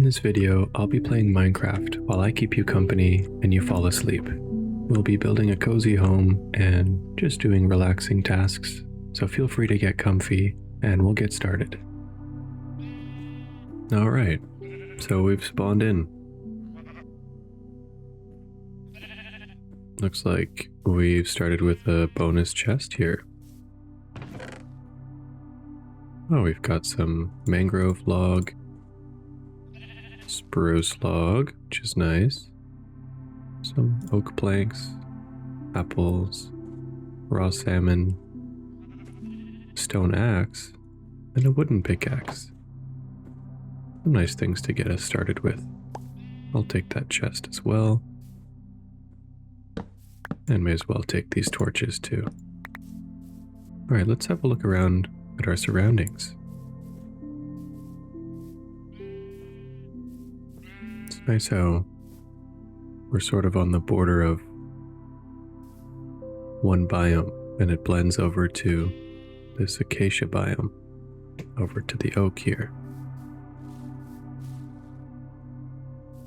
this video, I'll be playing Minecraft while I keep you company and you fall asleep. We'll be building a cozy home and just doing relaxing tasks, so feel free to get comfy and we'll get started. Alright, so we've spawned in. Looks like we've started with a bonus chest here. Oh, we've got some mangrove log, spruce log, which is nice, some oak planks, apples, raw salmon, stone axe, and a wooden pickaxe. Some nice things to get us started with. I'll take that chest as well. And may as well take these torches too. Alright, let's have a look around at our surroundings. It's nice how we're sort of on the border of one biome and it blends over to this acacia biome, over to the oak here.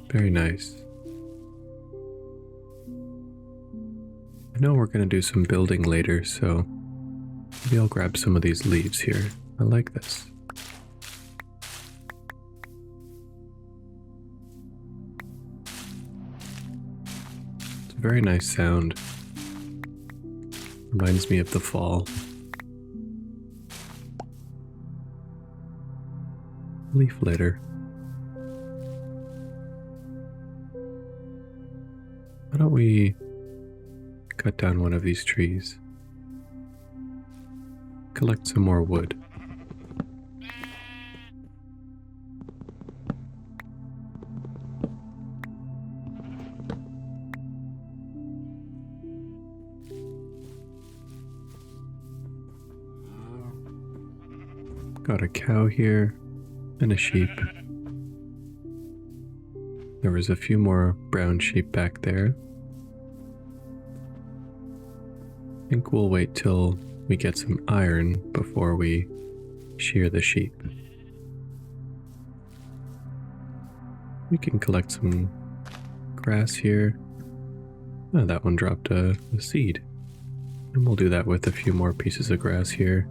Very nice. I know we're going to do some building later, so maybe I'll grab some of these leaves here. I like this. It's a very nice sound. Reminds me of the fall. Leaf litter. Why don't we cut down one of these trees? Collect some more wood. Got a cow here and a sheep. There was a few more brown sheep back there. I think we'll wait till we get some iron before we shear the sheep. We can collect some grass here. Oh, that one dropped a seed. And we'll do that with a few more pieces of grass here.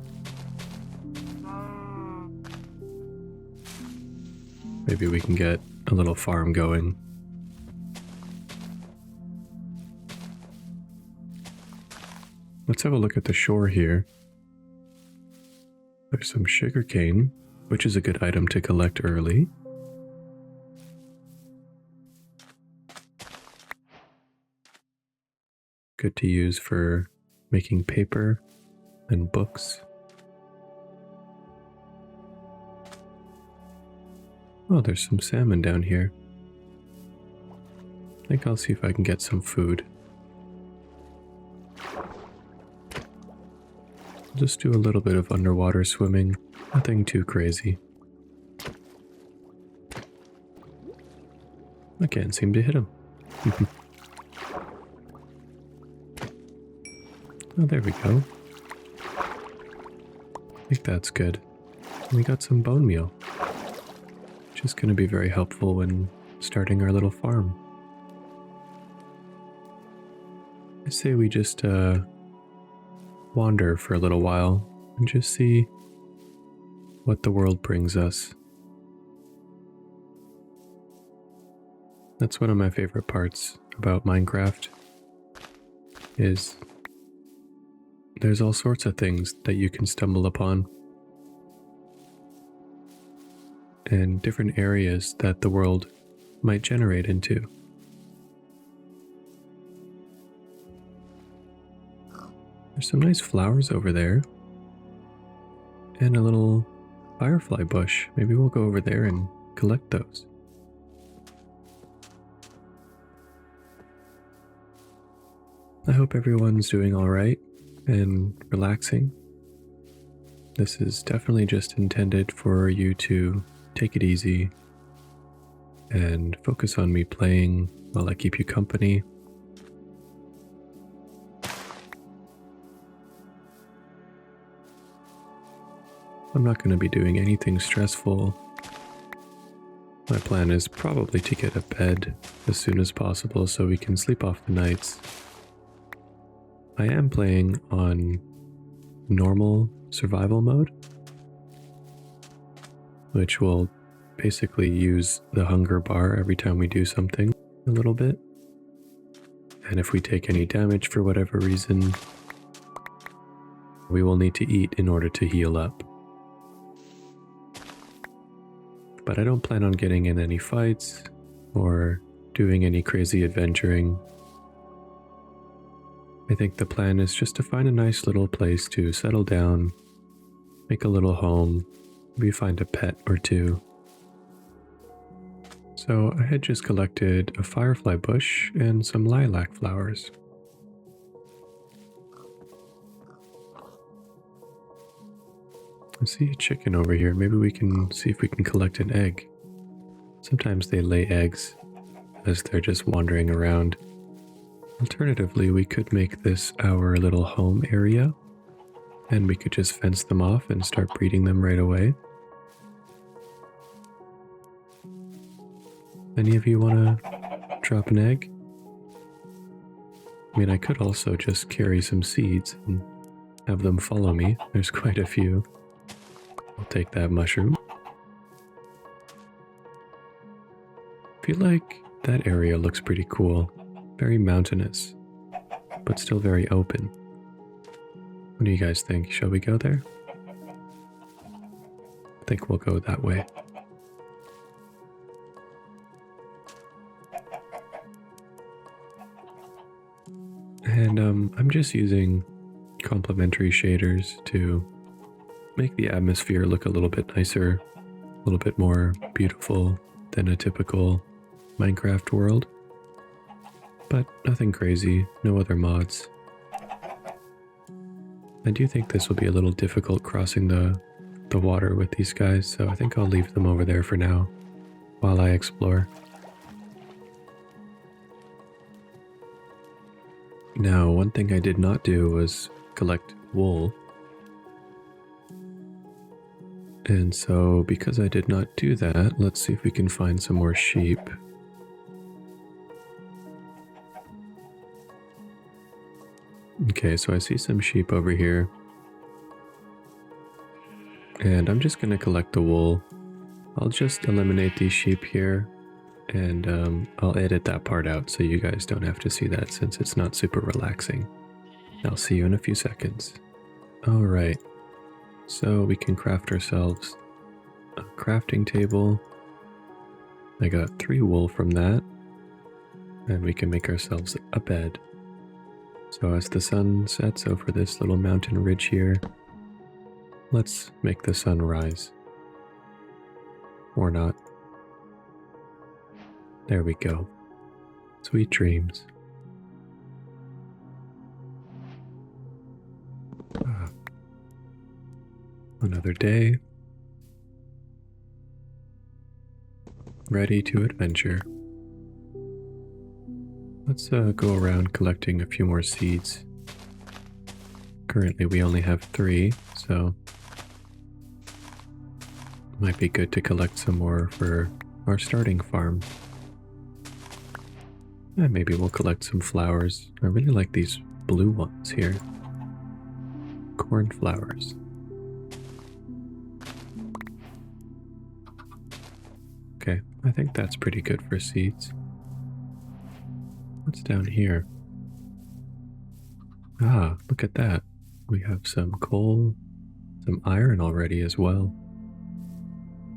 Maybe we can get a little farm going. Let's have a look at the shore here. There's some sugarcane, which is a good item to collect early. Good to use for making paper and books. Oh, there's some salmon down here. I think I'll see if I can get some food. Just do a little bit of underwater swimming, nothing too crazy. I can't seem to hit him. Oh, there we go. I think that's good. We got some bone meal, which is going to be very helpful when starting our little farm. I say we just wander for a little while and just see what the world brings us. That's one of my favorite parts about Minecraft, is there's all sorts of things that you can stumble upon and different areas that the world might generate into. There's some nice flowers over there and a little firefly bush. Maybe we'll go over there and collect those. I hope everyone's doing all right and relaxing. This is definitely just intended for you to take it easy and focus on me playing while I keep you company. I'm not going to be doing anything stressful My plan is probably to get a bed as soon as possible so we can sleep off the nights. I am playing on normal survival mode, which will basically use the hunger bar every time we do something a little bit. And if we take any damage for whatever reason, we will need to eat in order to heal up. But I don't plan on getting in any fights or doing any crazy adventuring. I think the plan is just to find a nice little place to settle down, make a little home, maybe find a pet or two. So I had just collected a firefly bush and some lilac flowers. I see a chicken over here. Maybe we can see if we can collect an egg. Sometimes they lay eggs as they're just wandering around. Alternatively, we could make this our little home area, and we could just fence them off and start breeding them right away. Any of you want to drop an egg? I mean, I could also just carry some seeds and have them follow me. There's quite a few. I'll take that mushroom. I feel like that area looks pretty cool. Very mountainous, but still very open. What do you guys think? Shall we go there? I think we'll go that way. And I'm just using complementary shaders to make the atmosphere look a little bit nicer, a little bit more beautiful than a typical Minecraft world. But nothing crazy, no other mods. I do think this will be a little difficult crossing the water with these guys, so I think I'll leave them over there for now while I explore. Now, one thing I did not do was collect wool. And so, because I did not do that, let's see if we can find some more sheep. Okay, so I see some sheep over here. And I'm just going to collect the wool. I'll just eliminate these sheep here. And I'll edit that part out so you guys don't have to see that since it's not super relaxing. I'll see you in a few seconds. Alright, so we can craft ourselves a crafting table. I got 3 wool from that. And we can make ourselves a bed. So as the sun sets over this little mountain ridge here, let's make the sun rise. Or not. There we go. Sweet dreams. Another day. Ready to adventure. Let's go around collecting a few more seeds. Currently we only have 3, so might be good to collect some more for our starting farm. And maybe we'll collect some flowers. I really like these blue ones here. Cornflowers. Okay, I think that's pretty good for seeds. What's down here? Ah, look at that. We have some coal, some iron already as well.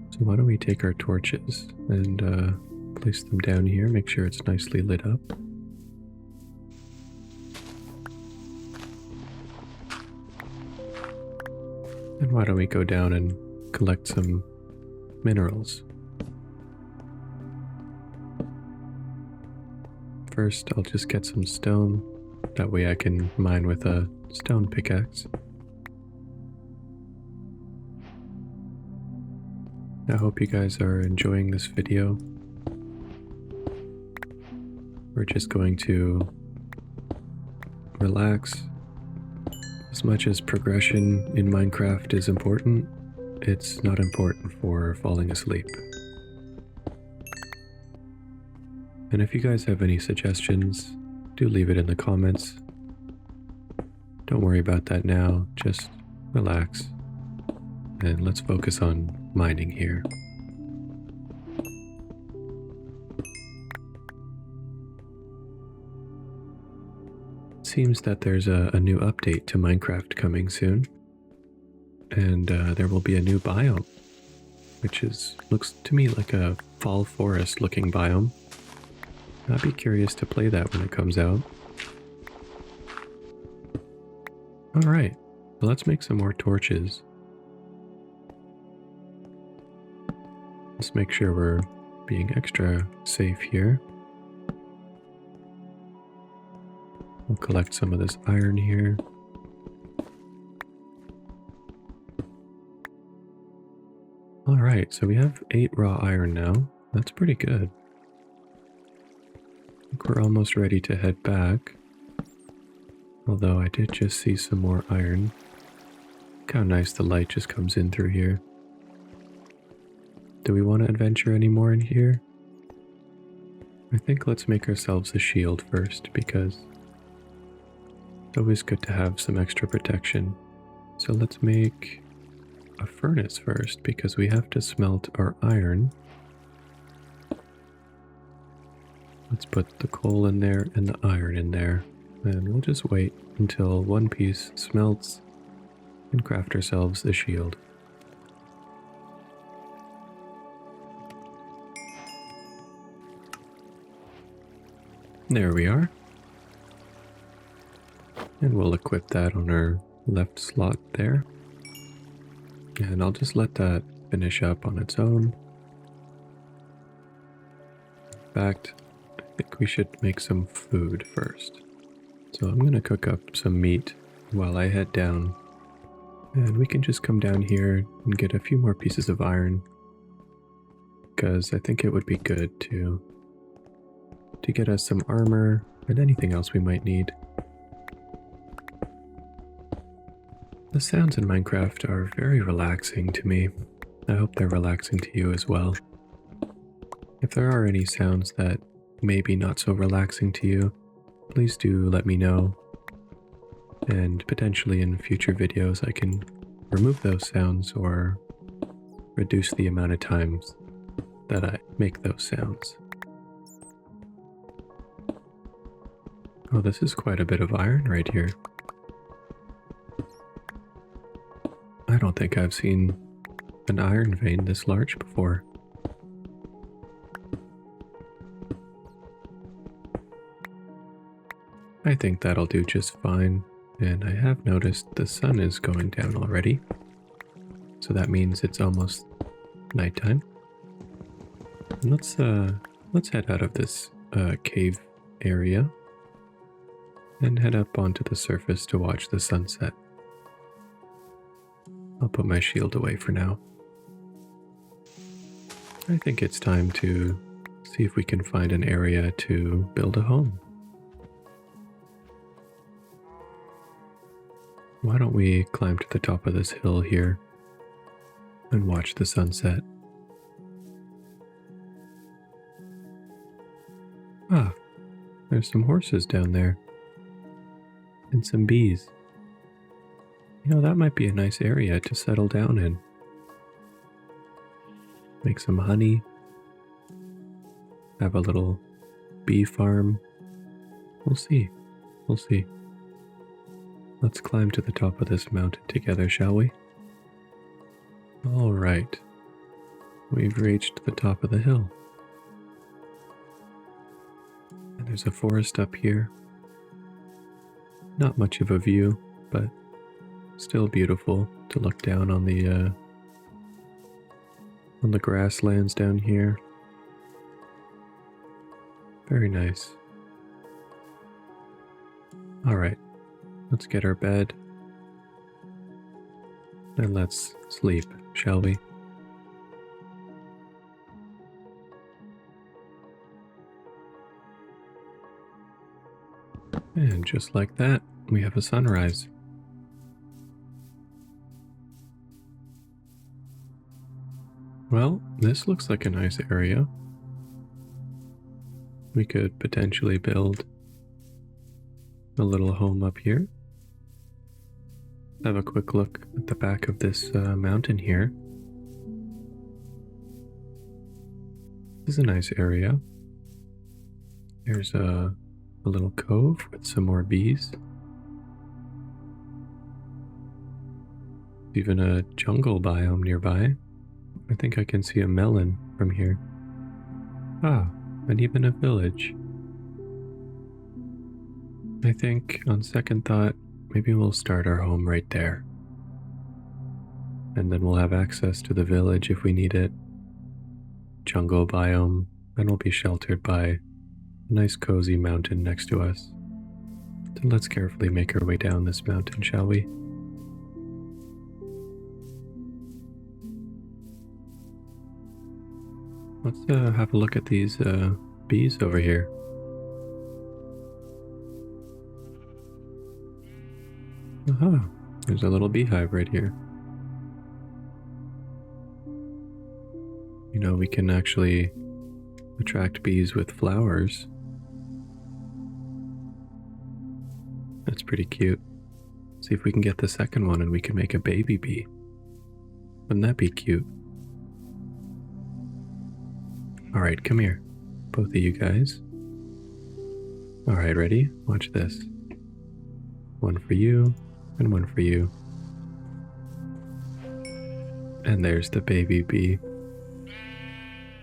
So why don't we take our torches and place them down here, make sure it's nicely lit up. And why don't we go down and collect some minerals. First, I'll just get some stone. That way I can mine with a stone pickaxe. I hope you guys are enjoying this video. We're just going to relax. As much as progression in Minecraft is important, it's not important for falling asleep. And if you guys have any suggestions, do leave it in the comments. Don't worry about that now, just relax. And let's focus on mining here. Seems that there's a new update to Minecraft coming soon. And there will be a new biome, which looks to me like a fall forest looking biome. I'd be curious to play that when it comes out. Alright, well, let's make some more torches. Let's make sure we're being extra safe here. We'll collect some of this iron here. Alright, so we have 8 raw iron now. That's pretty good. I think we're almost ready to head back. Although I did just see some more iron. Look how nice the light just comes in through here. Do we want to adventure any more in here? I think let's make ourselves a shield first, because it's always good to have some extra protection. So let's make a furnace first, because we have to smelt our iron. Let's put the coal in there and the iron in there. And we'll just wait until one piece smelts and craft ourselves a shield. There we are. And we'll equip that on our left slot there. And I'll just let that finish up on its own. In fact, I think we should make some food first. So I'm going to cook up some meat while I head down. And we can just come down here and get a few more pieces of iron. Because I think it would be good to get us some armor and anything else we might need. The sounds in Minecraft are very relaxing to me. I hope they're relaxing to you as well. If there are any sounds that may be not so relaxing to you, please do let me know. And potentially in future videos I can remove those sounds or reduce the amount of times that I make those sounds. Oh, this is quite a bit of iron right here. I don't think I've seen an iron vein this large before. I think that'll do just fine, and I have noticed the sun is going down already, so that means it's almost nighttime. And let's head out of this cave area and head up onto the surface to watch the sunset. I'll put my shield away for now. I think it's time to see if we can find an area to build a home. Why don't we climb to the top of this hill here and watch the sunset? Ah, there's some horses down there. And some bees. You know, that might be a nice area to settle down in. Make some honey. Have a little bee farm. We'll see. We'll see. Let's climb to the top of this mountain together, shall we? All right. We've reached the top of the hill. And there's a forest up here. Not much of a view, but still beautiful to look down on the grasslands down here. Very nice. All right, let's get our bed and let's sleep, shall we? And just like that, we have a sunrise. Well, this looks like a nice area. we could potentially build a little home up here. Have a quick look at the back of this mountain here. This is a nice area. There's a little cove with some more bees. Even a jungle biome nearby. I think I can see a melon from here. Ah, and even a village. I think, on second thought, maybe we'll start our home right there. And then we'll have access to the village if we need it. Jungle biome, and we'll be sheltered by a nice cozy mountain next to us. So let's carefully make our way down this mountain, shall we? Let's have a look at these bees over here. Aha, there's a little beehive right here. You know, we can actually attract bees with flowers. That's pretty cute. See if we can get the second one and we can make a baby bee. Wouldn't that be cute? Alright, come here. Both of you guys. Alright, ready? Watch this. One for you, and one for you. And there's the baby bee.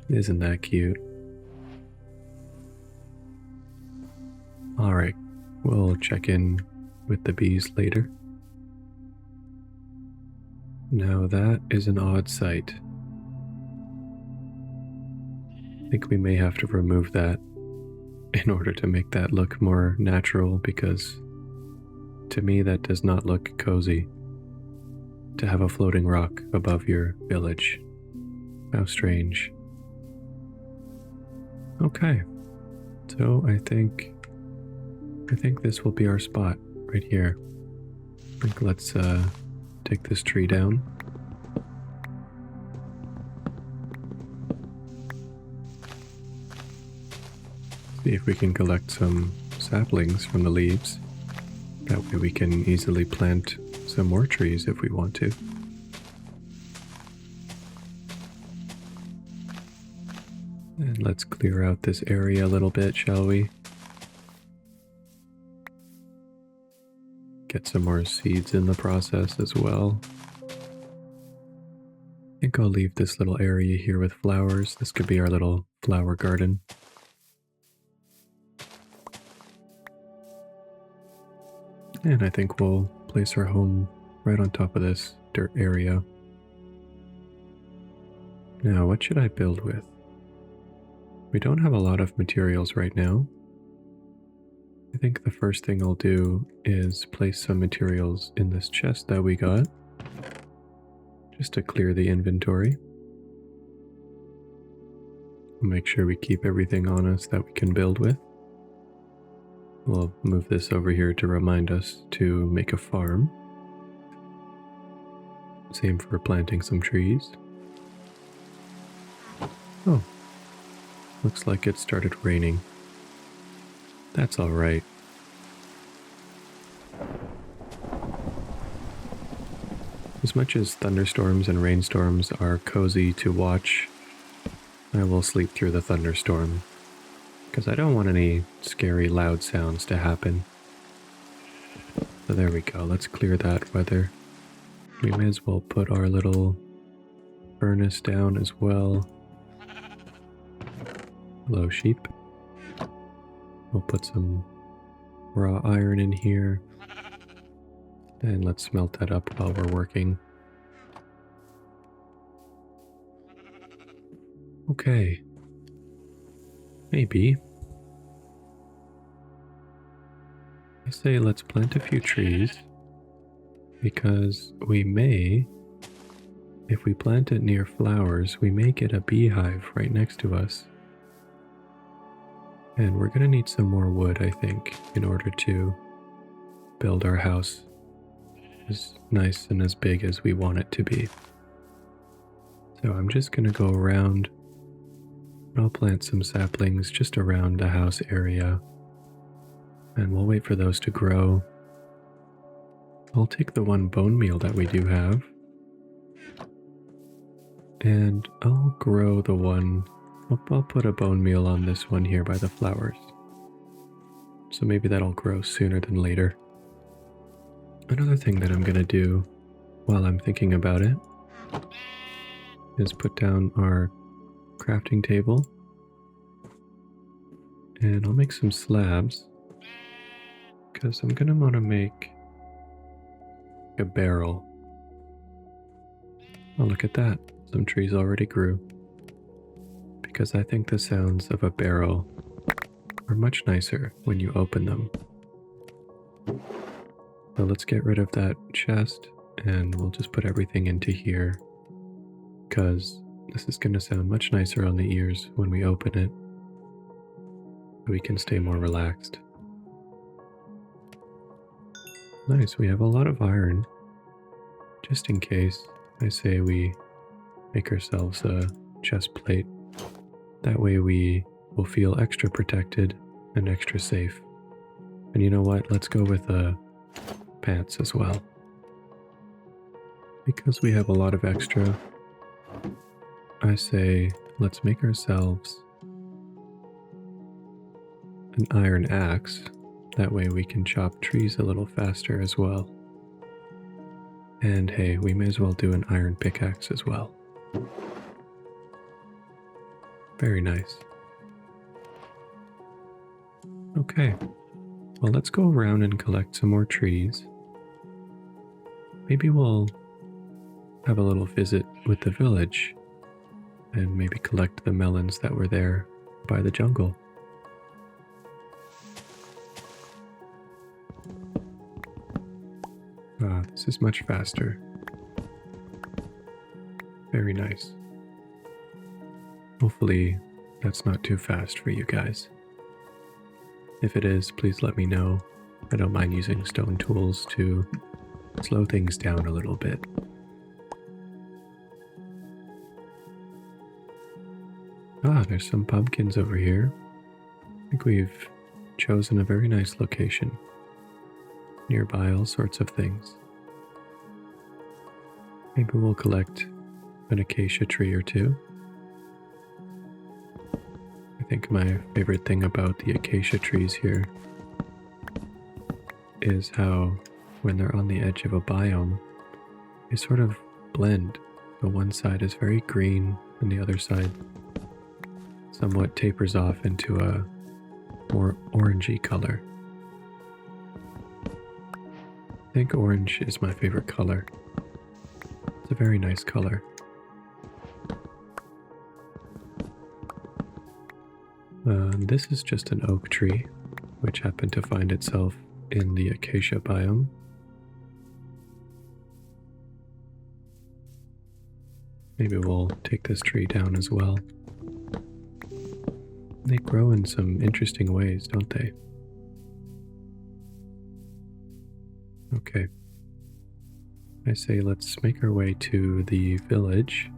Isn't that cute? Alright, we'll check in with the bees later. Now that is an odd sight. I think we may have to remove that in order to make that look more natural, because to me that does not look cozy to have a floating rock above your village. How strange. Okay, so I think this will be our spot right here. I think let's take this tree down. See if we can collect some saplings from the leaves. That way we can easily plant some more trees if we want to. And let's clear out this area a little bit, shall we? Get some more seeds in the process as well. I think I'll leave this little area here with flowers. This could be our little flower garden. And I think we'll place our home right on top of this dirt area. Now, what should I build with? We don't have a lot of materials right now. I think the first thing I'll do is place some materials in this chest that we got, just to clear the inventory. Make sure we keep everything on us that we can build with. We'll move this over here to remind us to make a farm. Same for planting some trees. Oh, looks like it started raining. That's all right. As much as thunderstorms and rainstorms are cozy to watch, I will sleep through the thunderstorm, because I don't want any scary loud sounds to happen. So there we go, let's clear that weather. We may as well put our little furnace down as well. Hello, sheep. We'll put some raw iron in here. And let's smelt that up while we're working. Okay. Maybe. I say let's plant a few trees, because we may, if we plant it near flowers, we may get a beehive right next to us. And we're going to need some more wood, I think, in order to build our house as nice and as big as we want it to be. So I'm just going to go around I'll plant some saplings just around the house area, and we'll wait for those to grow. I'll take the one bone meal that we do have, and I'll grow the one. I'll put a bone meal on this one here by the flowers. So maybe that'll grow sooner than later. Another thing that I'm gonna do while I'm thinking about it is put down our crafting table, and I'll make some slabs because I'm gonna want to make a barrel. Oh, look at that. Some trees already grew. Because I think the sounds of a barrel are much nicer when you open them. So let's get rid of that chest and we'll just put everything into here, because this is going to sound much nicer on the ears when we open it. So we can stay more relaxed. Nice, we have a lot of iron. Just in case, I say we make ourselves a chest plate. That way we will feel extra protected and extra safe. And you know what? Let's go with pants as well. Because we have a lot of extra, I say let's make ourselves an iron axe. That way we can chop trees a little faster as well. And hey, we may as well do an iron pickaxe as well. Very nice. Okay, well, let's go around and collect some more trees. Maybe we'll have a little visit with the village and maybe collect the melons that were there by the jungle. Ah, this is much faster. Very nice. Hopefully that's not too fast for you guys. If it is, please let me know. I don't mind using stone tools to slow things down a little bit. Ah, there's some pumpkins over here. I think we've chosen a very nice location. Nearby all sorts of things. Maybe we'll collect an acacia tree or two. I think my favorite thing about the acacia trees here is how, when they're on the edge of a biome, they sort of blend. The one side is very green and the other side somewhat tapers off into a more orangey color. I think orange is my favorite color. It's a very nice color. This is just an oak tree, which happened to find itself in the acacia biome. Maybe we'll take this tree down as well. They grow in some interesting ways, don't they? Okay. I say let's make our way to the village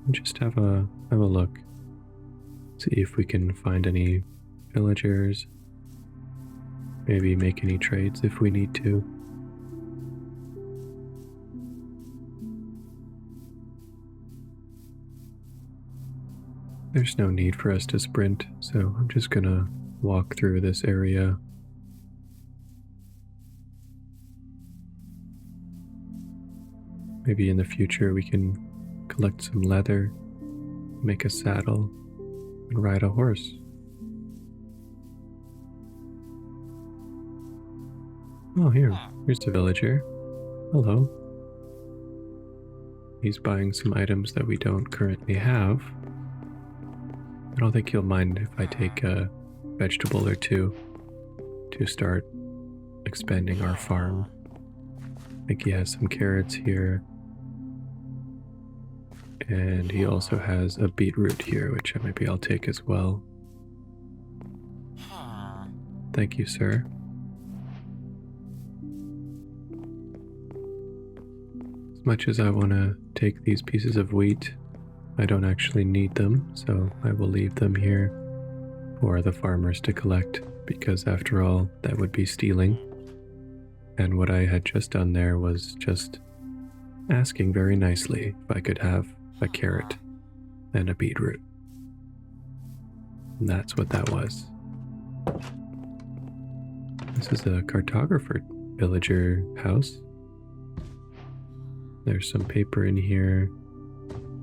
and just have a look. See if we can find any villagers. Maybe make any trades if we need to. There's no need for us to sprint, so I'm just gonna walk through this area. Maybe in the future we can collect some leather, make a saddle, and ride a horse. Oh, here's the villager. Hello. He's buying some items that we don't currently have. I don't think he'll mind if I take a vegetable or two to start expanding our farm. I think he has some carrots here. And he also has a beetroot here, which maybe I'll take as well. Thank you, sir. As much as I want to take these pieces of wheat, I don't actually need them, so I will leave them here for the farmers to collect, because after all, that would be stealing. And what I had just done there was just asking very nicely if I could have a carrot and a beetroot. And that's what that was. This is a cartographer villager house. There's some paper in here,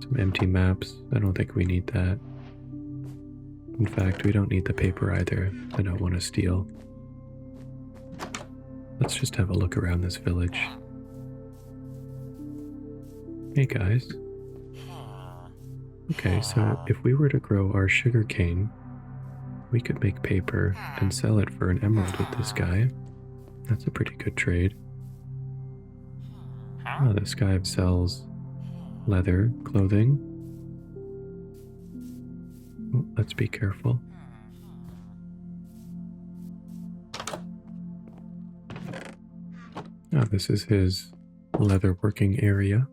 some empty maps. I don't think we need that. In fact, we don't need the paper either. I don't want to steal. Let's just have a look around this village. Hey guys. Okay, so if we were to grow our sugar cane, we could make paper and sell it for an emerald with this guy. That's a pretty good trade. Oh, this guy sells leather, clothing. Oh, let's be careful. Oh, this is his leather working area.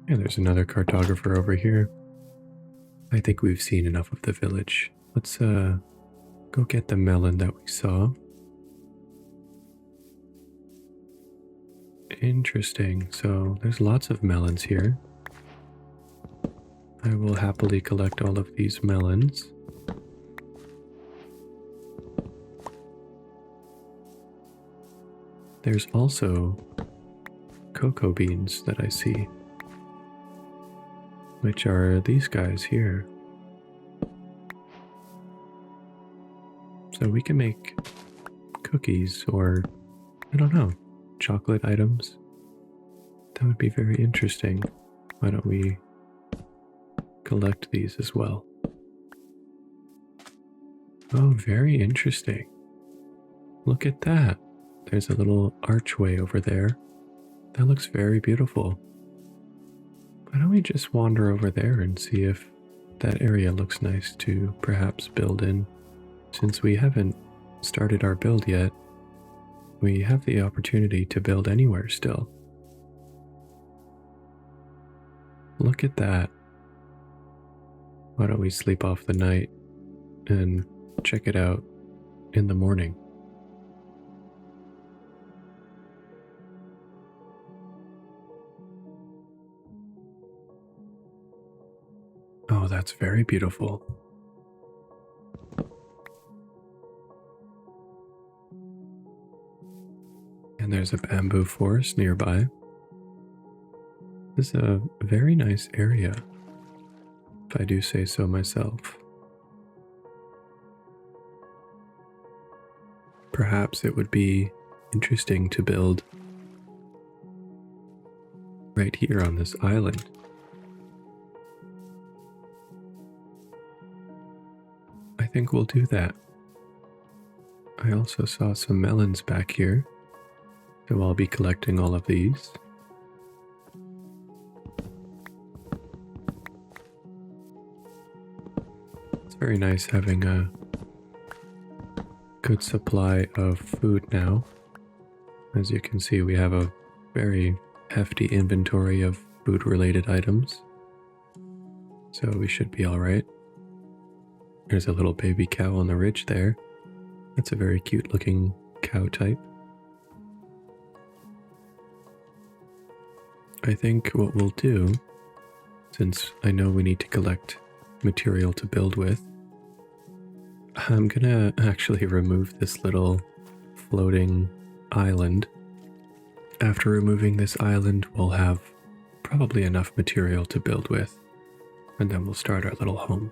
And there's another cartographer over here. I think we've seen enough of the village. Let's go get the melon that we saw. Interesting. So there's lots of melons here. I will happily collect all of these melons. There's also cocoa beans that I see, which are these guys here. So we can make cookies or, I don't know, chocolate items. That would be very interesting. Why don't we collect these as well? Oh, very interesting. Look at that. There's a little archway over there. That looks very beautiful. Why don't we just wander over there and see if that area looks nice to perhaps build in? Since we haven't started our build yet, we have the opportunity to build anywhere still. Look at that. Why don't we sleep off the night and check it out in the morning? Oh, that's very beautiful. And there's a bamboo forest nearby. This is a very nice area, if I do say so myself. Perhaps it would be interesting to build right here on this island. I think we'll do that. I also saw some melons back here, so I'll be collecting all of these. It's very nice having a good supply of food now. As you can see, we have a very hefty inventory of food-related items, so we should be all right. There's a little baby cow on the ridge there. That's a very cute looking cow type. I think what we'll do, since I know we need to collect material to build with, I'm gonna actually remove this little floating island. After removing this island, we'll have probably enough material to build with, and then we'll start our little home.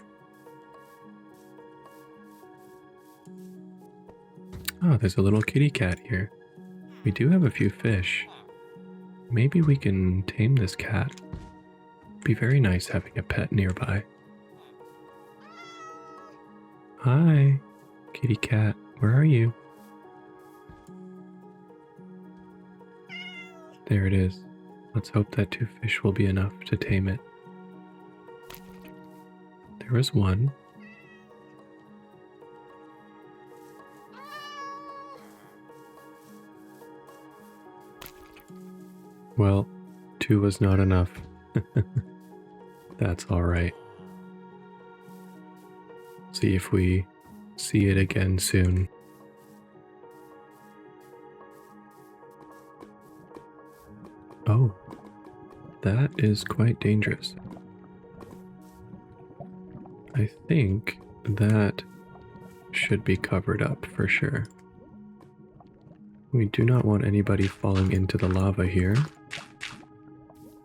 Oh, there's a little kitty cat here. We do have a few fish. Maybe we can tame this cat. Be very nice having a pet nearby. Hi, kitty cat. Where are you? There it is. Let's hope that 2 fish will be enough to tame it. There was one. Well, 2 was not enough. That's alright. See if we see it again soon. Oh, that is quite dangerous. I think that should be covered up for sure. We do not want anybody falling into the lava here.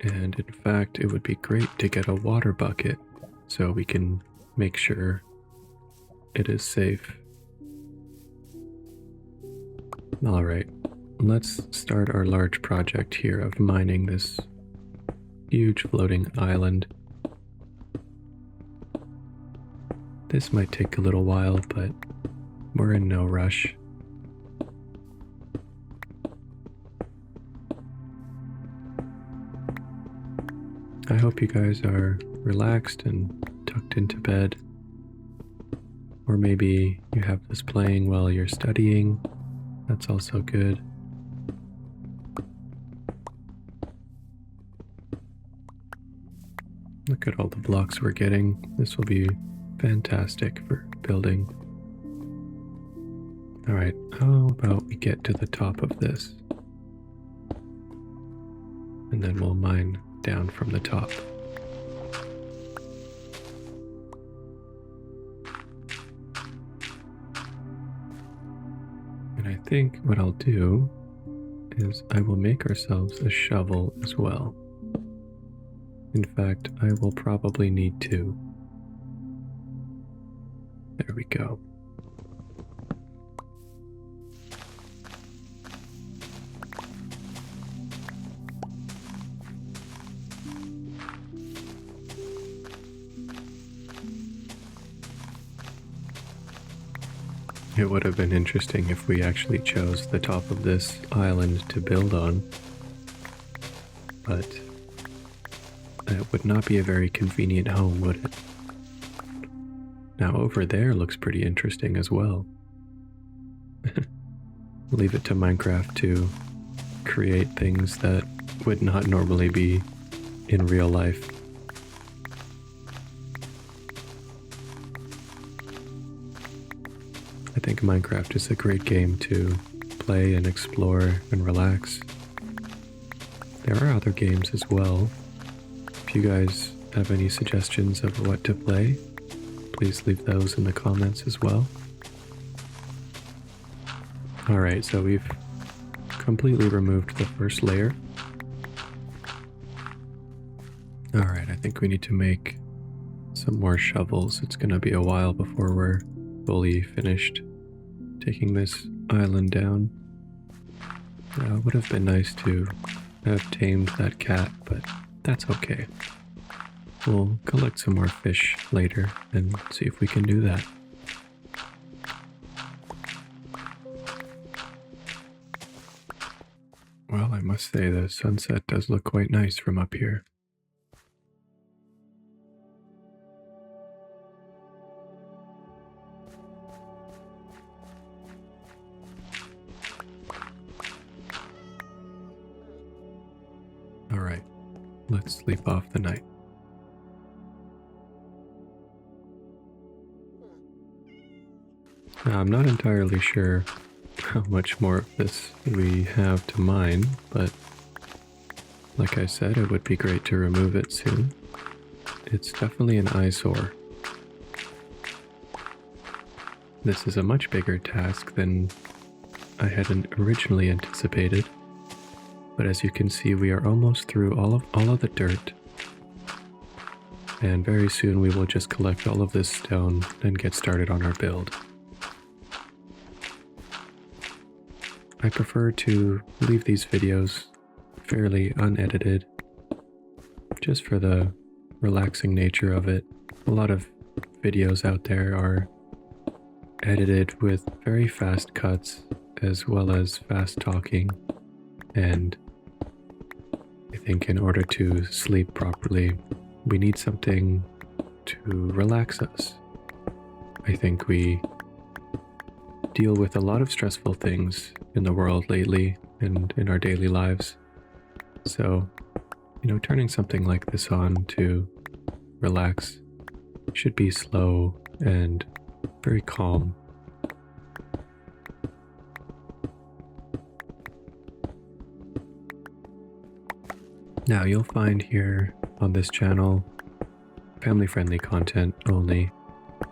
And in fact, it would be great to get a water bucket so we can make sure it is safe. Alright, let's start our large project here of mining this huge floating island. This might take a little while, but we're in no rush. I hope you guys are relaxed and tucked into bed. Or maybe you have this playing while you're studying. That's also good. Look at all the blocks we're getting. This will be fantastic for building. Alright, how about we get to the top of this? And then we'll mine down from the top. And I think what I'll do is I will make ourselves a shovel as well. In fact, I will probably need 2. There we go. It would have been interesting if we actually chose the top of this island to build on, but it would not be a very convenient home, would it? Now over there looks pretty interesting as well. Leave it to Minecraft to create things that would not normally be in real life. I think Minecraft is a great game to play and explore and relax. There are other games as well. If you guys have any suggestions of what to play, please leave those in the comments as well. Alright, so we've completely removed the first layer. Alright, I think we need to make some more shovels. It's gonna be a while before we're fully finished taking this island down. It would have been nice to have tamed that cat, but that's okay. We'll collect some more fish later and see if we can do that. Well, I must say the sunset does look quite nice from up here. Alright, let's sleep off the night. Now, I'm not entirely sure how much more of this we have to mine, but like I said, it would be great to remove it soon. It's definitely an eyesore. This is a much bigger task than I had originally anticipated. But as you can see, we are almost through all of the dirt. And very soon we will just collect all of this stone and get started on our build. I prefer to leave these videos fairly unedited, just for the relaxing nature of it. A lot of videos out there are edited with very fast cuts as well as fast talking, and I think in order to sleep properly, we need something to relax us. I think we deal with a lot of stressful things in the world lately and in our daily lives. So turning something like this on to relax should be slow and very calm. Now you'll find here on this channel family-friendly content only.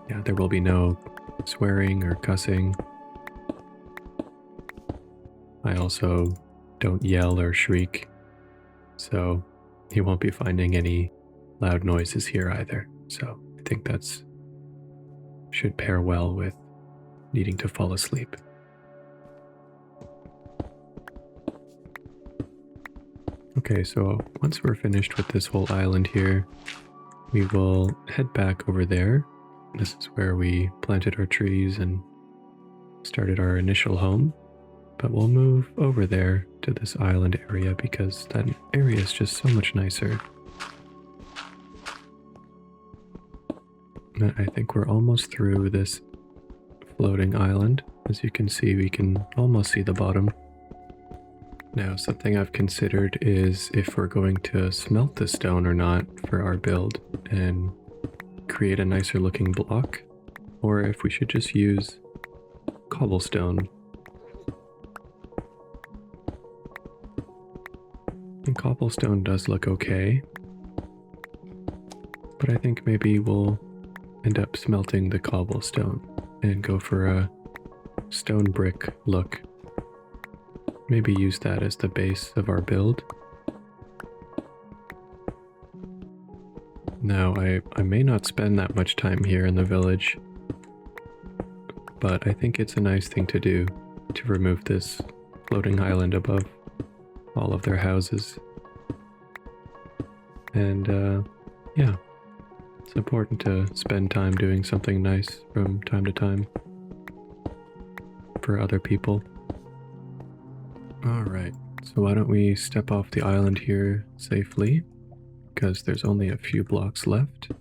Yeah, there will be no swearing or cussing. I also don't yell or shriek, so you won't be finding any loud noises here either. So I think that's should pair well with needing to fall asleep. Okay, so once we're finished with this whole island here, we will head back over there. This is where we planted our trees and started our initial home. But we'll move over there to this island area because that area is just so much nicer. I think we're almost through this floating island. As you can see, we can almost see the bottom. Now, something I've considered is if we're going to smelt the stone or not for our build and create a nicer looking block, or if we should just use cobblestone. And cobblestone does look okay, but I think maybe we'll end up smelting the cobblestone and go for a stone brick look. Maybe use that as the base of our build. Now, I may not spend that much time here in the village, but I think it's a nice thing to do to remove this floating island above all of their houses. And yeah, it's important to spend time doing something nice from time to time for other people. Alright, so why don't we step off the island here safely, because there's only a few blocks left.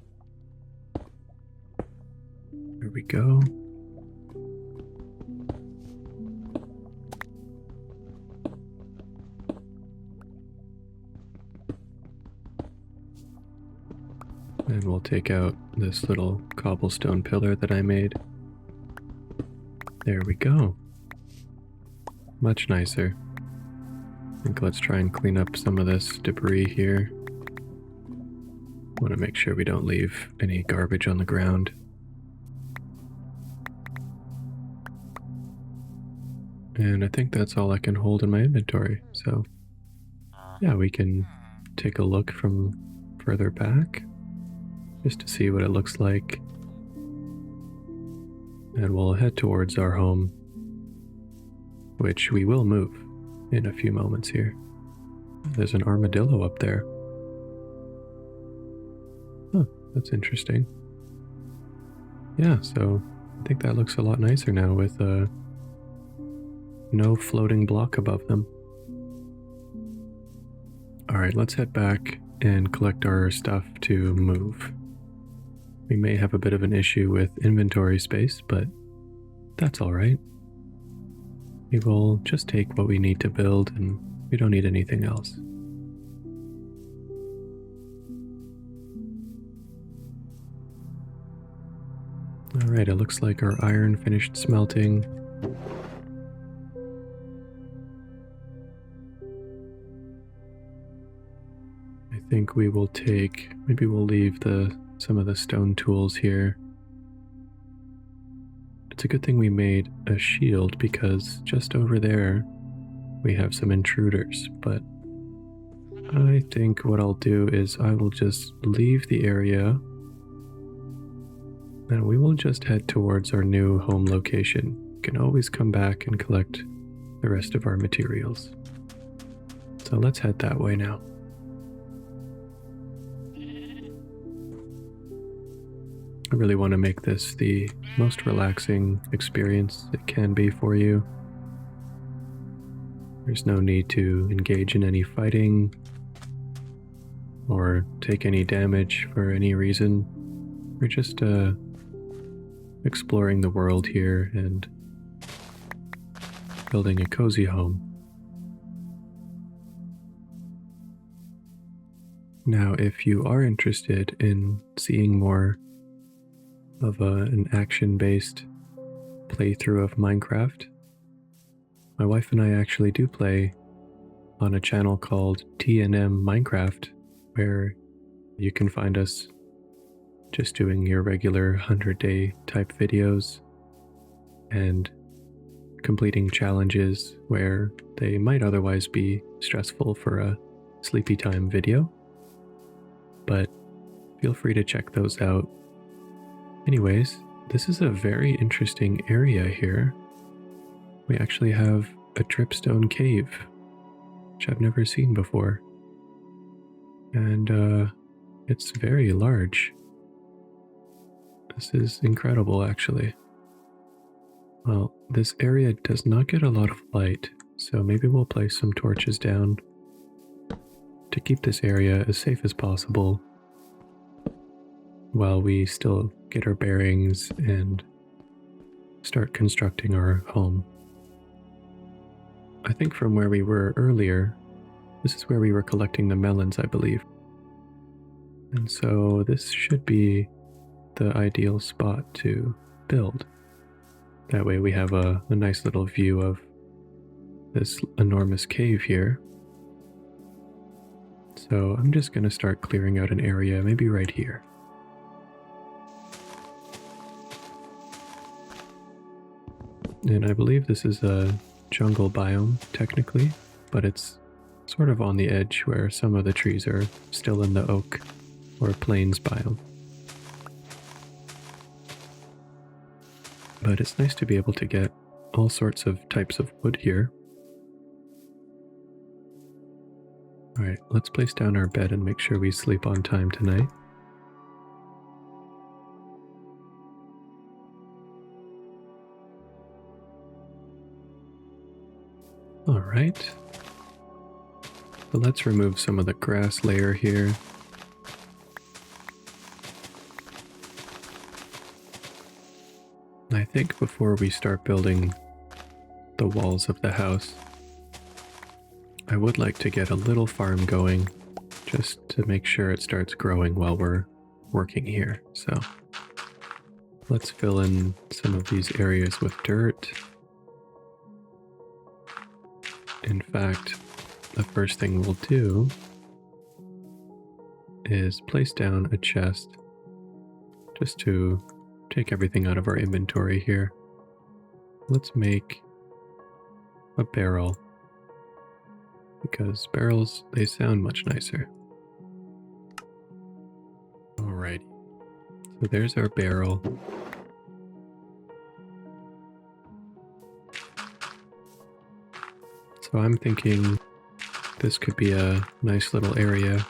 There we go. And we'll take out this little cobblestone pillar that I made. There we go. Much nicer. I think let's try and clean up some of this debris here. Want to make sure we don't leave any garbage on the ground. And I think that's all I can hold in my inventory. So yeah, we can take a look from further back just to see what it looks like. And we'll head towards our home, which we will move in a few moments here. There's an armadillo up there. Huh, that's interesting. Yeah, so I think that looks a lot nicer now with no floating block above them. Alright, let's head back and collect our stuff to move. We may have a bit of an issue with inventory space, but that's alright. We will just take what we need to build and we don't need anything else. Alright, it looks like our iron finished smelting. I think we will take, maybe we'll leave some of the stone tools here. It's a good thing we made a shield because just over there we have some intruders, but I think what I'll do is I will just leave the area and we will just head towards our new home location. We can always come back and collect the rest of our materials. So let's head that way now. I really want to make this the most relaxing experience it can be for you. There's no need to engage in any fighting or take any damage for any reason. We're just exploring the world here and building a cozy home. Now, if you are interested in seeing more of an action-based playthrough of Minecraft, my wife and I actually do play on a channel called T&M Minecraft, where you can find us just doing your regular 100-day type videos and completing challenges where they might otherwise be stressful for a sleepy time video. But feel free to check those out. Anyways, this is a very interesting area here. We actually have a dripstone cave, which I've never seen before. And it's very large. This is incredible, actually. Well, this area does not get a lot of light, so maybe we'll place some torches down to keep this area as safe as possible while we still get our bearings and start constructing our home. I think from where we were earlier, this is where we were collecting the melons, I believe. And so this should be the ideal spot to build. That way we have a nice little view of this enormous cave here. So I'm just going to start clearing out an area, maybe right here. And I believe this is a jungle biome, technically, but it's sort of on the edge where some of the trees are still in the oak or plains biome. But it's nice to be able to get all sorts of types of wood here. Alright, let's place down our bed and make sure we sleep on time tonight. Alright. So let's remove some of the grass layer here. I think before we start building the walls of the house, I would like to get a little farm going just to make sure it starts growing while we're working here. So let's fill in some of these areas with dirt. In fact, the first thing we'll do is place down a chest just to take everything out of our inventory here. Let's make a barrel, because barrels, they sound much nicer. Alrighty, so there's our barrel. So I'm thinking this could be a nice little area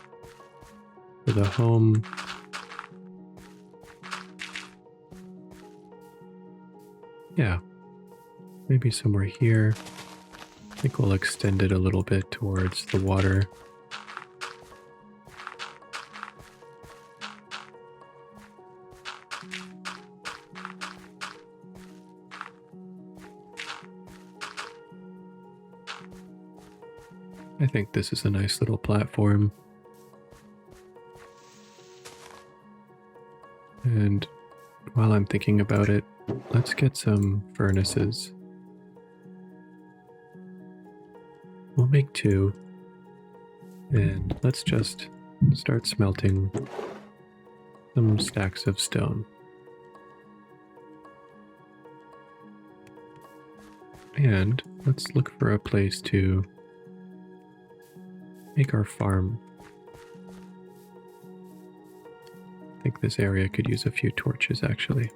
for the home. Yeah, maybe somewhere here. I think we'll extend it a little bit towards the water. I think this is a nice little platform. And while I'm thinking about it, let's get some furnaces. We'll make 2, and let's just start smelting some stacks of stone. And let's look for a place to make our farm. I think this area could use a few torches, actually.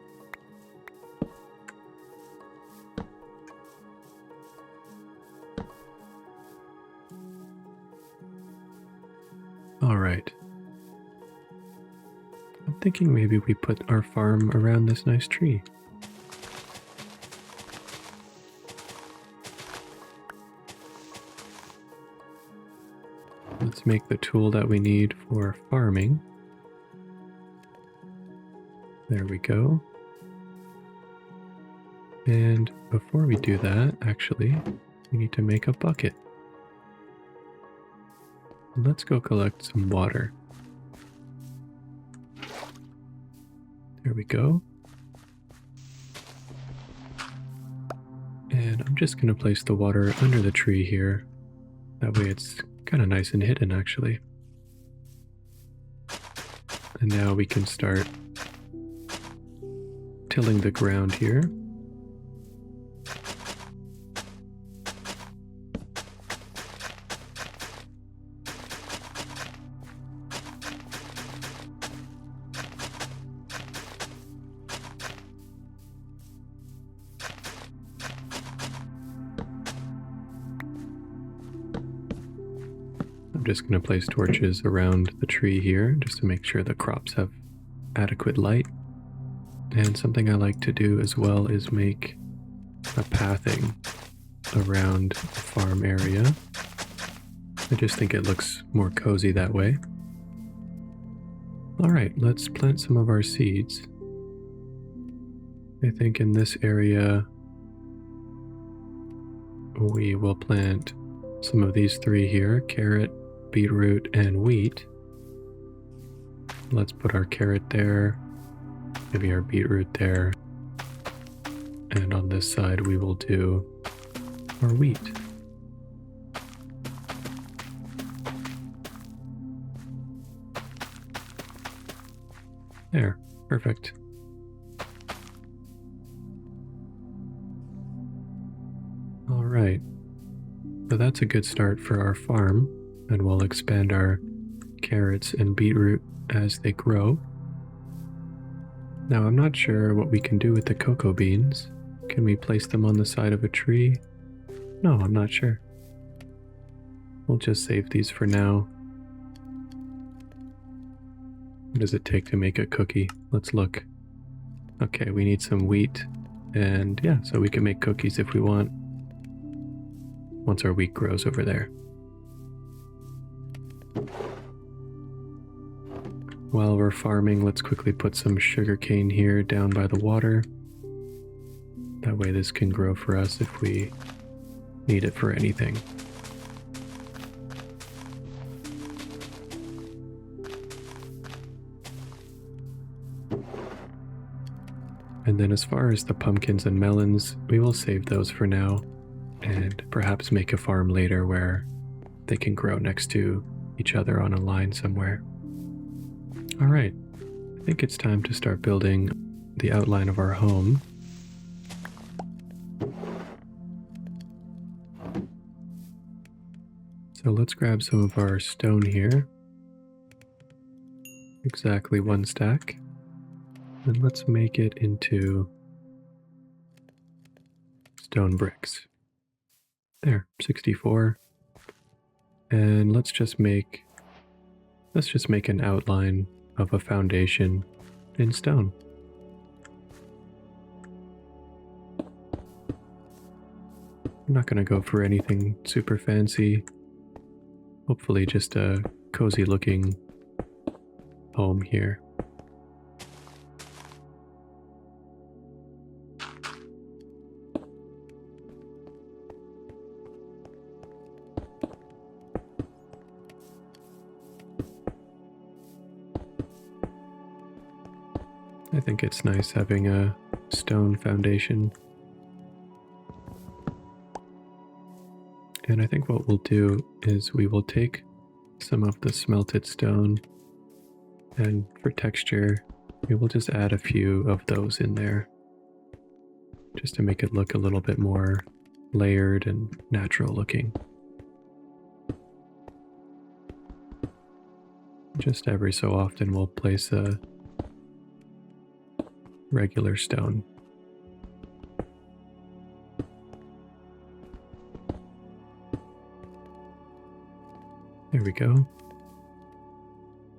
Alright. I'm thinking maybe we put our farm around this nice tree. Let's make the tool that we need for farming. There we go. And before we do that, actually, we need to make a bucket. Let's go collect some water. There we go. And I'm just going to place the water under the tree here. That way it's kind of nice and hidden, actually. And now we can start tilling the ground here. I'm just going to place torches around the tree here just to make sure the crops have adequate light. And something I like to do as well is make a pathing around the farm area. I just think it looks more cozy that way. Alright, let's plant some of our seeds. I think in this area we will plant some of these three here: carrot, beetroot, and wheat. Let's put our carrot there, maybe our beetroot there, and on this side we will do our wheat. There, perfect. All right, so that's a good start for our farm, and we'll expand our carrots and beetroot as they grow. Now, I'm not sure what we can do with the cocoa beans. Can we place them on the side of a tree? No, I'm not sure. We'll just save these for now. What does it take to make a cookie? Let's look. Okay, we need some wheat, and yeah, so we can make cookies if we want, once our wheat grows over there. While we're farming, let's quickly put some sugarcane here down by the water. That way this can grow for us if we need it for anything. And then as far as the pumpkins and melons, we will save those for now and perhaps make a farm later where they can grow next to each other on a line somewhere. All right, I think it's time to start building the outline of our home. So let's grab some of our stone here. Exactly one stack. And let's make it into stone bricks. There, 64. And let's just make an outline of a foundation in stone. I'm not going to go for anything super fancy. Hopefully just a cozy looking home here. I think it's nice having a stone foundation. And I think what we'll do is we will take some of the smelted stone, and for texture, we will just add a few of those in there, just to make it look a little bit more layered and natural looking. Just every so often we'll place a regular stone. There we go.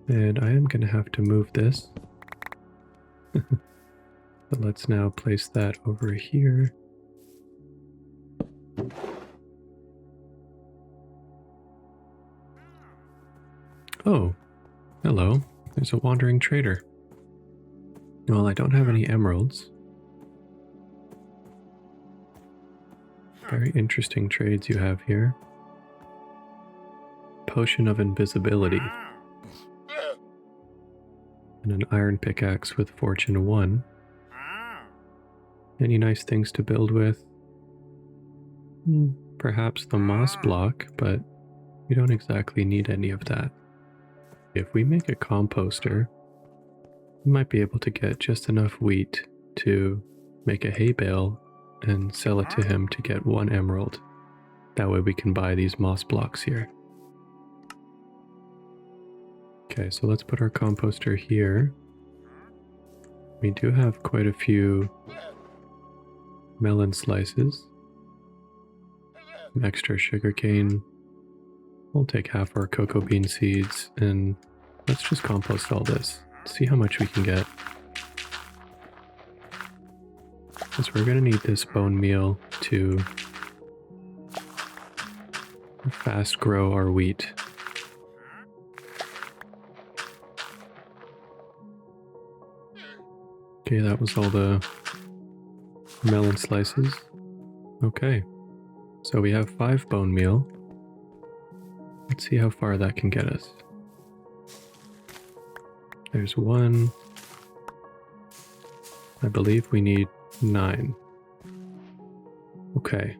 And I am going to have to move this. But let's now place that over here. Oh, hello. There's a wandering trader. Well, I don't have any emeralds. Very interesting trades you have here. Potion of invisibility. And an iron pickaxe with fortune 1. Any nice things to build with? Perhaps the moss block, but we don't exactly need any of that. If we make a composter, we might be able to get just enough wheat to make a hay bale and sell it to him to get 1 emerald. That way we can buy these moss blocks here. Okay, so let's put our composter here. We do have quite a few melon slices. Some extra sugarcane. We'll take half our cocoa bean seeds and let's just compost all this. See how much we can get. Because we're going to need this bone meal to fast grow our wheat. Okay, that was all the melon slices. Okay, so we have 5 bone meal. Let's see how far that can get us. There's 1. I believe we need 9. Okay,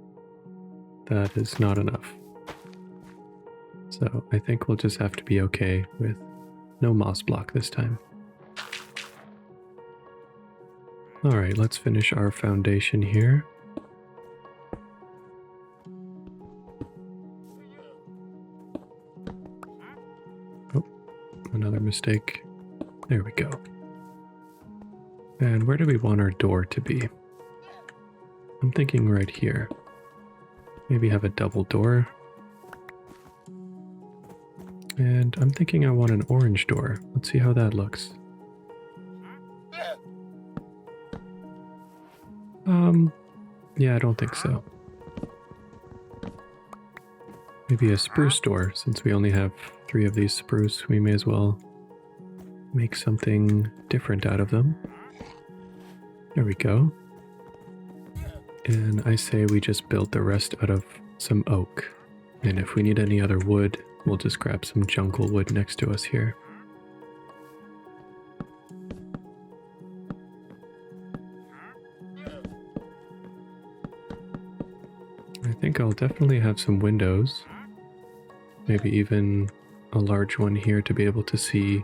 that is not enough. So I think we'll just have to be okay with no moss block this time. Alright, let's finish our foundation here. Oh, another mistake. There we go. And where do we want our door to be? I'm thinking right here. Maybe have a double door. And I'm thinking I want an orange door. Let's see how that looks. Yeah, I don't think so. Maybe a spruce door. Since we only have 3 of these spruce, we may as well make something different out of them. There we go. And I say we just build the rest out of some oak. And if we need any other wood, we'll just grab some jungle wood next to us here. I think I'll definitely have some windows. Maybe even a large one here to be able to see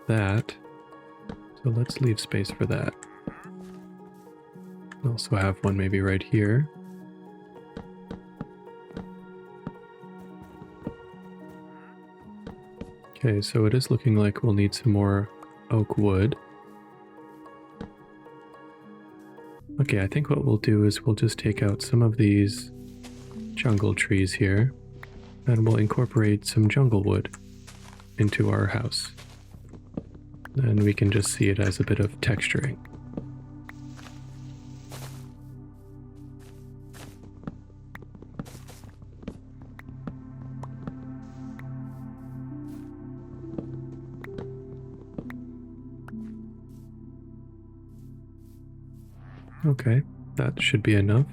that. So let's leave space for that. Also have one maybe right here. Okay, so it is looking like we'll need some more oak wood. Okay, I think what we'll do is we'll just take out some of these jungle trees here, and we'll incorporate some jungle wood into our house. And we can just see it as a bit of texturing. Okay, that should be enough.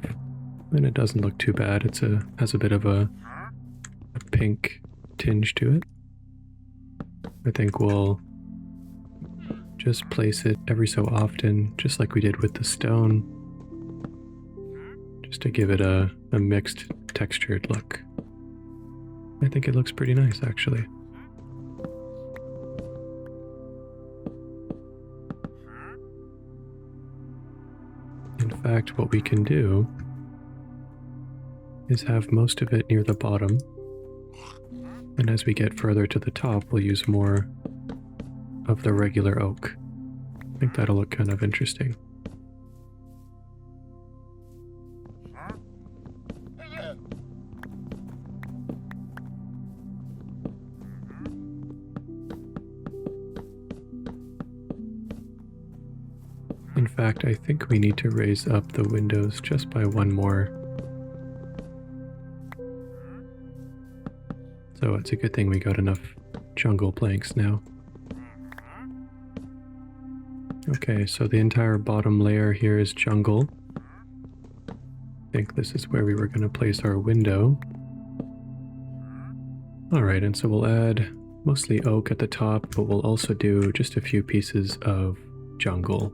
And it doesn't look too bad. Has a bit of a pink tinge to it. I think we'll just place it every so often, just like we did with the stone, just to give it a mixed textured look. I think it looks pretty nice, actually. In fact, what we can do is have most of it near the bottom, and as we get further to the top, we'll use more of the regular oak. I think that'll look kind of interesting. In fact, I think we need to raise up the windows just by 1 more. So it's a good thing we got enough jungle planks now. Okay, so the entire bottom layer here is jungle. I think this is where we were going to place our window. Alright, and so we'll add mostly oak at the top, but we'll also do just a few pieces of jungle.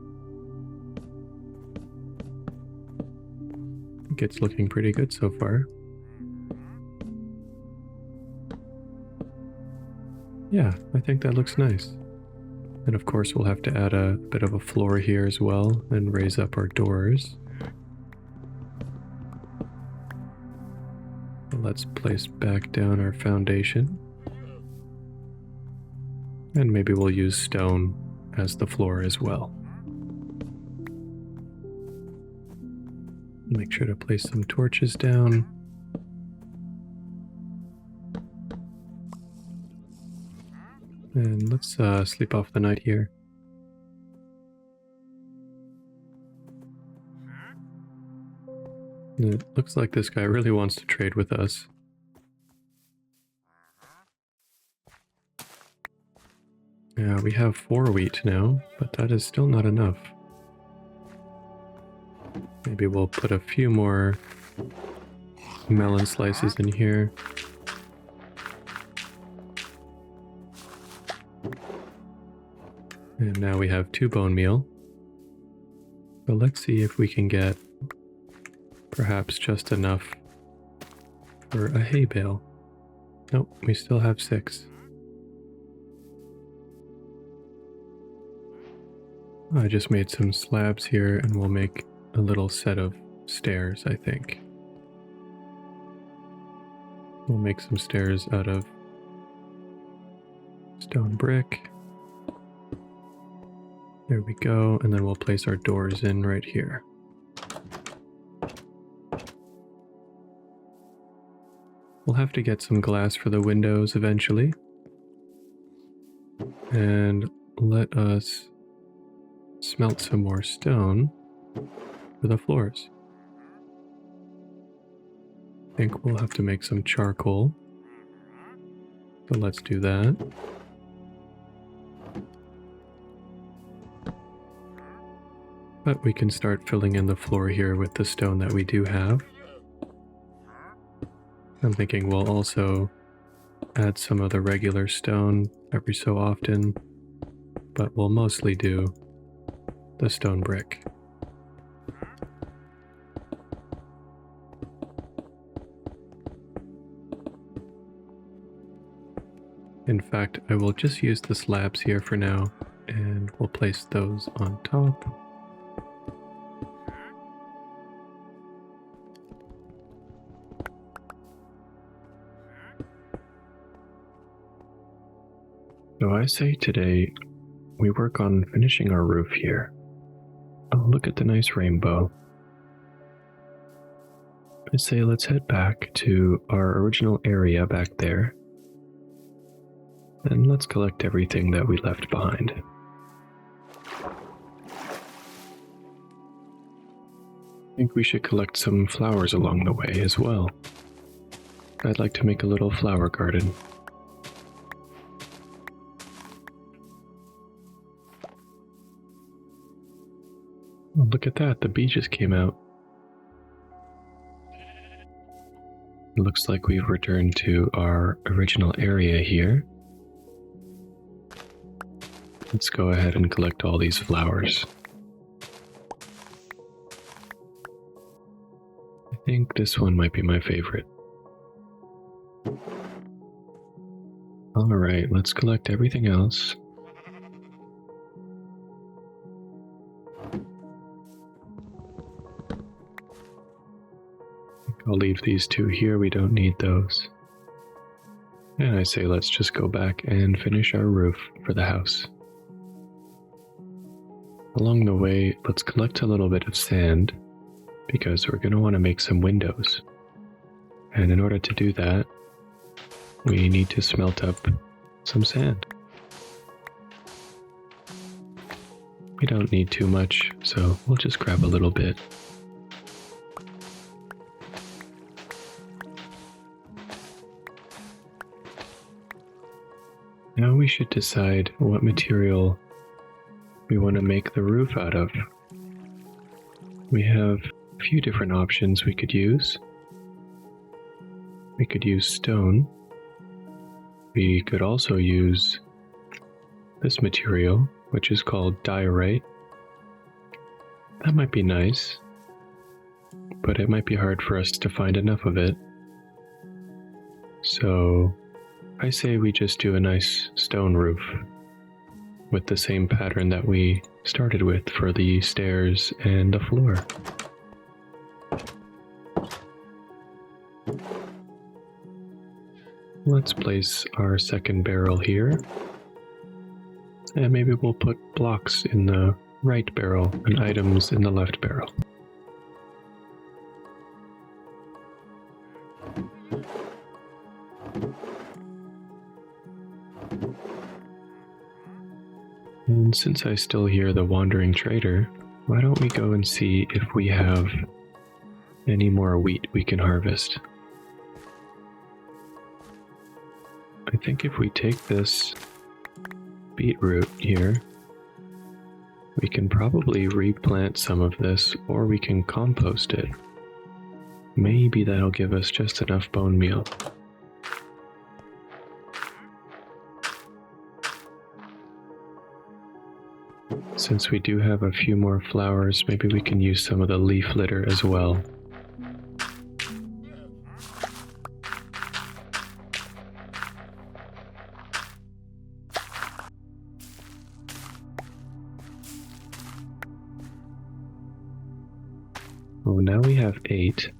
I think it's looking pretty good so far. Yeah, I think that looks nice. And of course we'll have to add a bit of a floor here as well and raise up our doors. Let's place back down our foundation. And maybe we'll use stone as the floor as well. Make sure to place some torches down. And let's sleep off the night here. It looks like this guy really wants to trade with us. Yeah, we have 4 wheat now, but that is still not enough. Maybe we'll put a few more melon slices in here. And now we have 2 bone meal. So let's see if we can get perhaps just enough for a hay bale. Nope, we still have 6. I just made some slabs here and we'll make a little set of stairs, I think. We'll make some stairs out of stone brick. There we go, and then we'll place our doors in right here. We'll have to get some glass for the windows eventually. And let us smelt some more stone for the floors. I think we'll have to make some charcoal. So let's do that. But we can start filling in the floor here with the stone that we do have. I'm thinking we'll also add some of the regular stone every so often, but we'll mostly do the stone brick. In fact, I will just use the slabs here for now, and we'll place those on top. So I say today we work on finishing our roof here. Oh, look at the nice rainbow. I say let's head back to our original area back there. And let's collect everything that we left behind. I think we should collect some flowers along the way as well. I'd like to make a little flower garden. Oh, look at that, the bee just came out. It looks like we've returned to our original area here. Let's go ahead and collect all these flowers. I think this one might be my favorite. Alright, let's collect everything else. I'll leave these 2 here, we don't need those. And I say let's just go back and finish our roof for the house. Along the way, let's collect a little bit of sand, because we're going to want to make some windows. And in order to do that, we need to smelt up some sand. We don't need too much, so we'll just grab a little bit. Now we should decide what material we want to make the roof out of. We have a few different options we could use. We could use stone, We could also use this material, which is called diorite. That might be nice, but it might be hard for us to find enough of it. So I say we just do a nice stone roof with the same pattern that we started with for the stairs and the floor. Let's place our second barrel here. And maybe we'll put blocks in the right barrel and items in the left barrel. And since I still hear the wandering trader, why don't we go and see if we have any more wheat we can harvest? I think if we take this beetroot here, we can probably replant some of this, or we can compost it. Maybe that'll give us just enough bone meal. Since we do have a few more flowers, maybe we can use some of the leaf litter as well. Well, now we have 8,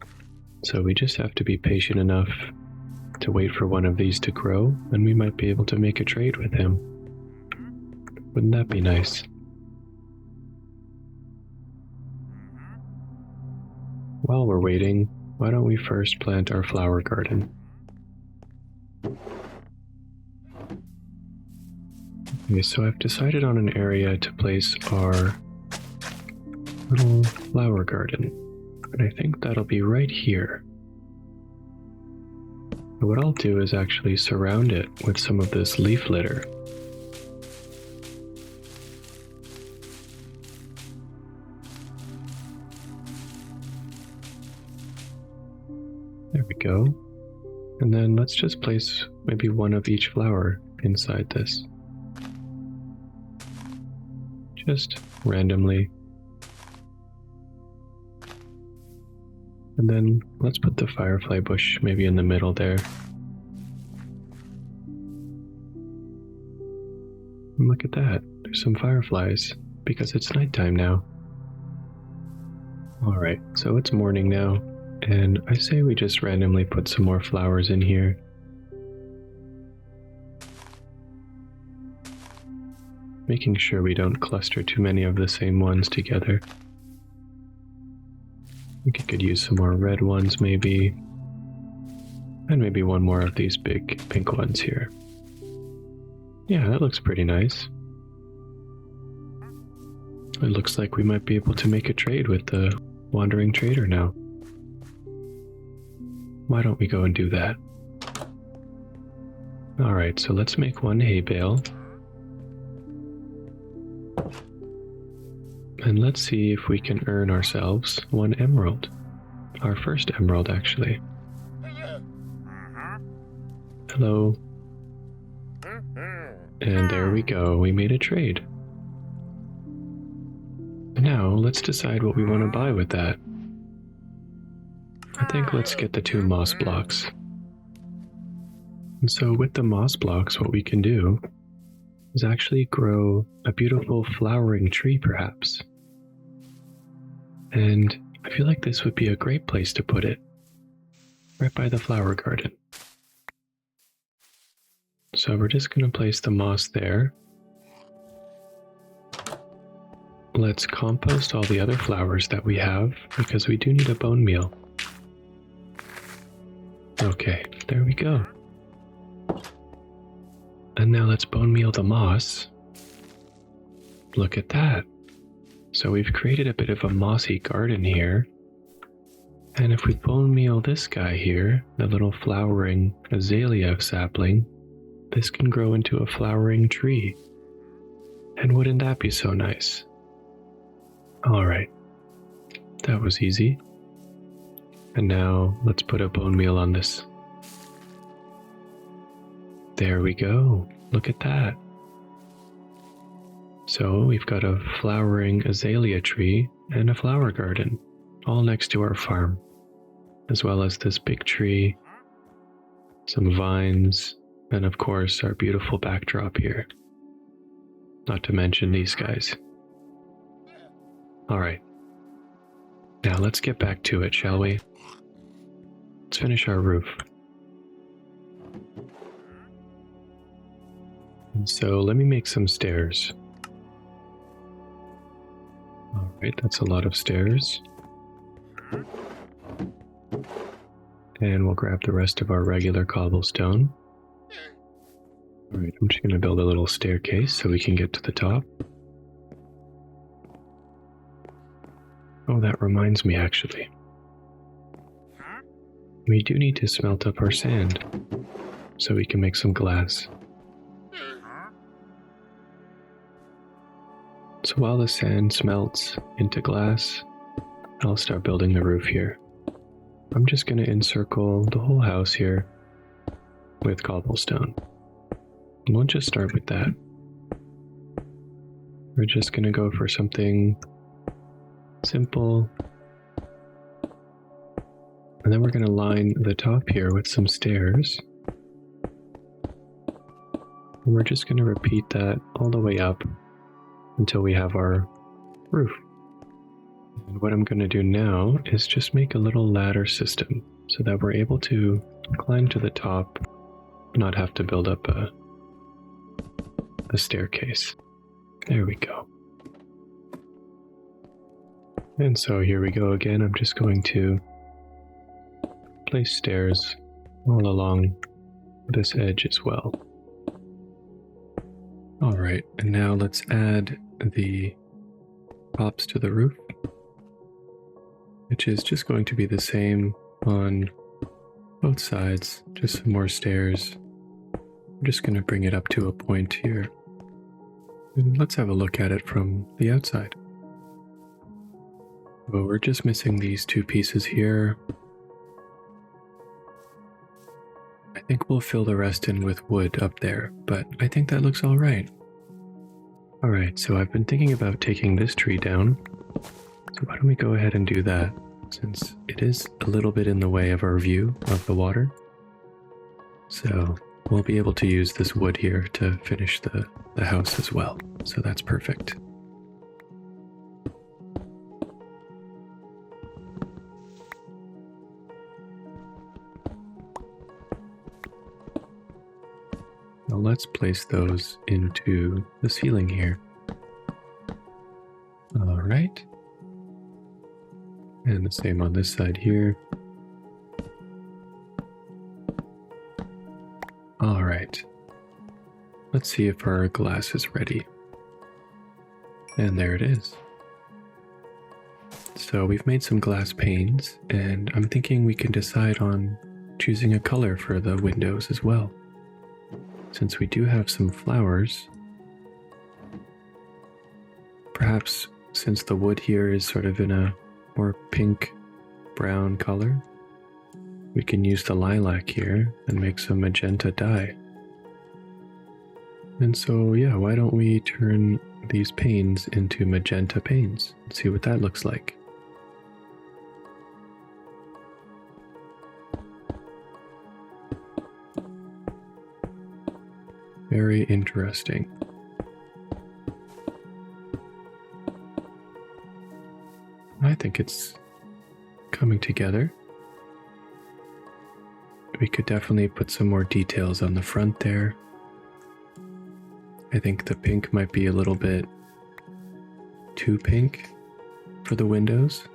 so we just have to be patient enough to wait for one of these to grow, and we might be able to make a trade with him. Wouldn't that be nice? While we're waiting, why don't we first plant our flower garden? Okay, so I've decided on an area to place our little flower garden. And I think that'll be right here. And what I'll do is actually surround it with some of this leaf litter. There we go. And then let's just place maybe one of each flower inside this. Just randomly. And then let's put the firefly bush maybe in the middle there. And look at that, there's some fireflies, because it's nighttime now. Alright, so it's morning now, and I say we just randomly put some more flowers in here. Making sure we don't cluster too many of the same ones together. I think I could use some more red ones maybe. And maybe one more of these big pink ones here. Yeah, that looks pretty nice. It looks like we might be able to make a trade with the wandering trader now. Why don't we go and do that? Alright, so let's make one hay bale. And let's see if we can earn ourselves one emerald. Our first emerald, actually. Hello. And there we go, we made a trade. Now, let's decide what we want to buy with that. I think let's get the 2 moss blocks. And so with the moss blocks, what we can do is actually grow a beautiful flowering tree, perhaps. And I feel like this would be a great place to put it, right by the flower garden. So we're just going to place the moss there. Let's compost all the other flowers that we have, because we do need a bone meal. Okay, there we go. And now let's bone meal the moss. Look at that. So we've created a bit of a mossy garden here. And if we bone meal this guy here, the little flowering azalea sapling, this can grow into a flowering tree. And wouldn't that be so nice? Alright, that was easy. And now let's put a bone meal on this. There we go. Look at that. So we've got a flowering azalea tree and a flower garden, all next to our farm, as well as this big tree, some vines, and of course our beautiful backdrop here. Not to mention these guys. Alright. Now let's get back to it, shall we? Let's finish our roof. And so let me make some stairs. Alright, that's a lot of stairs. And we'll grab the rest of our regular cobblestone. Alright, I'm just going to build a little staircase so we can get to the top. Oh, that reminds me actually. We do need to smelt up our sand so we can make some glass. So while the sand smelts into glass, I'll start building the roof here. I'm just going to encircle the whole house here with cobblestone. And we'll just start with that. We're just going to go for something simple. And then we're going to line the top here with some stairs. And we're just going to repeat that all the way up until we have our roof. And what I'm going to do now is just make a little ladder system so that we're able to climb to the top, not have to build up a staircase. There we go. And so here we go again. I'm just going to place stairs all along this edge as well. Alright, and now let's add the props to the roof, which is just going to be the same on both sides, just some more stairs. I'm just going to bring it up to a point here. And let's have a look at it from the outside. Well, we're just missing these two pieces here. I think we'll fill the rest in with wood up there, but I think that looks all right. All right, so I've been thinking about taking this tree down. So why don't we go ahead and do that, since it is a little bit in the way of our view of the water. So we'll be able to use this wood here to finish the house as well. So that's perfect. Now let's place those into the ceiling here. All right. And the same on this side here. All right. Let's see if our glass is ready. And there it is. So we've made some glass panes, and I'm thinking we can decide on choosing a color for the windows as well. Since we do have some flowers, perhaps since the wood here is sort of in a more pink brown color, we can use the lilac here and make some magenta dye. And so yeah, why don't we turn these panes into magenta panes and see what that looks like. Very interesting. I think it's coming together. We could definitely put some more details on the front there. I think the pink might be a little bit too pink for the windows.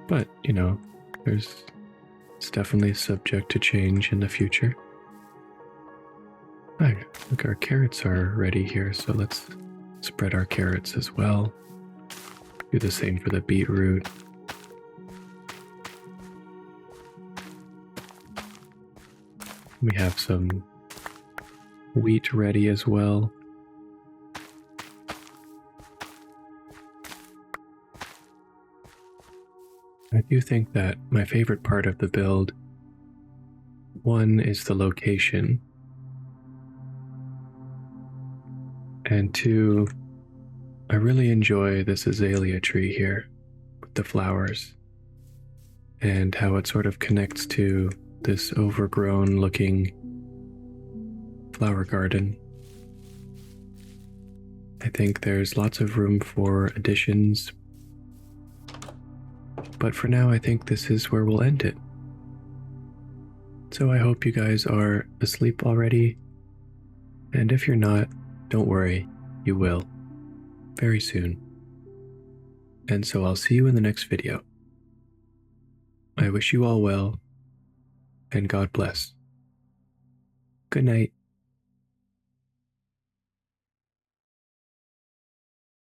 But, you know, it's definitely subject to change in the future. Oh, look, our carrots are ready here, so let's spread our carrots as well. Do the same for the beetroot. We have some wheat ready as well. I do think that my favorite part of the build, one, is the location, And two, I really enjoy this azalea tree here with the flowers and how it sort of connects to this overgrown looking flower garden. I think there's lots of room for additions, but for now I think this is where we'll end it. So I hope you guys are asleep already, and if you're not, don't worry, you will, very soon. And so I'll see you in the next video. I wish you all well, and God bless. Good night.